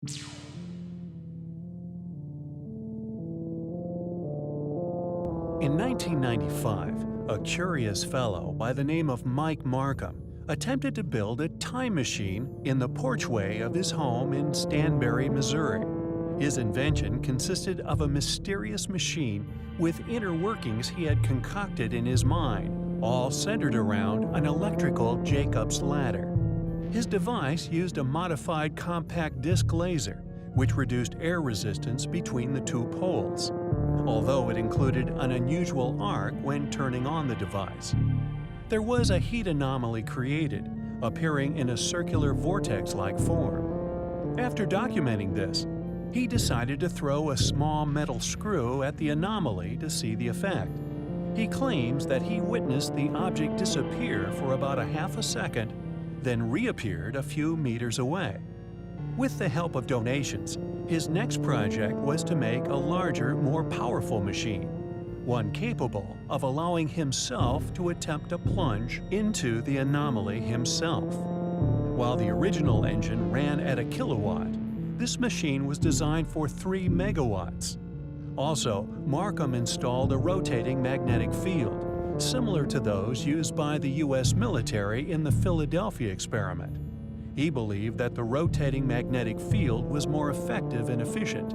In 1995, a curious fellow by the name of Mike Markham attempted to build a time machine in the porchway of his home in Stanberry, Missouri. His invention consisted of a mysterious machine with inner workings he had concocted in his mind, all centered around an electrical Jacob's ladder. His device used a modified compact disc laser, which reduced air resistance between the two poles, although it included an unusual arc when turning on the device. There was a heat anomaly created, appearing in a circular vortex-like form. After documenting this, he decided to throw a small metal screw at the anomaly to see the effect. He claims that he witnessed the object disappear for about a half a second, then reappeared a few meters away. With the help of donations, his next project was to make a larger, more powerful machine, one capable of allowing himself to attempt a plunge into the anomaly himself. While the original engine ran at a kilowatt, this machine was designed for 3 megawatts. Also, Markham installed a rotating magnetic field, similar to those used by the U.S. military in the Philadelphia experiment. He believed that the rotating magnetic field was more effective and efficient.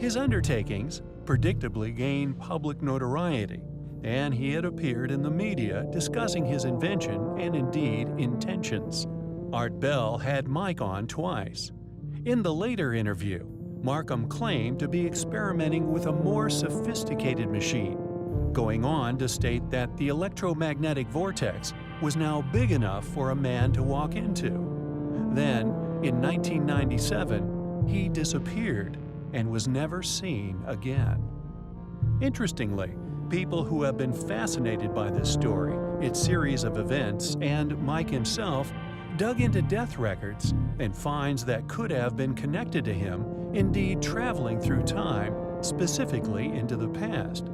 His undertakings predictably gained public notoriety, and he had appeared in the media discussing his invention and indeed intentions. Art Bell had Mike on twice. In the later interview, Markham claimed to be experimenting with a more sophisticated machine, going on to state that the electromagnetic vortex was now big enough for a man to walk into. Then, in 1997, he disappeared and was never seen again. Interestingly, people who have been fascinated by this story, its series of events, and Mike himself dug into death records and finds that could have been connected to him, indeed traveling through time, specifically into the past.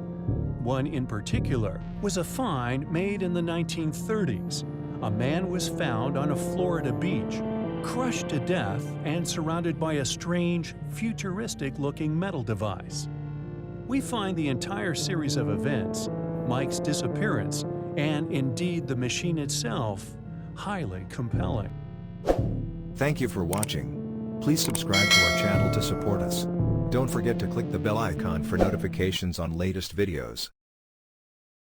One in particular was a find made in the 1930s. A man was found on a Florida beach, crushed to death and surrounded by a strange, futuristic-looking metal device. We find the entire series of events, Mike's disappearance, and indeed the machine itself, highly compelling. Thank you for watching. Please subscribe to our channel to support us. Don't forget to click the bell icon for notifications on latest videos.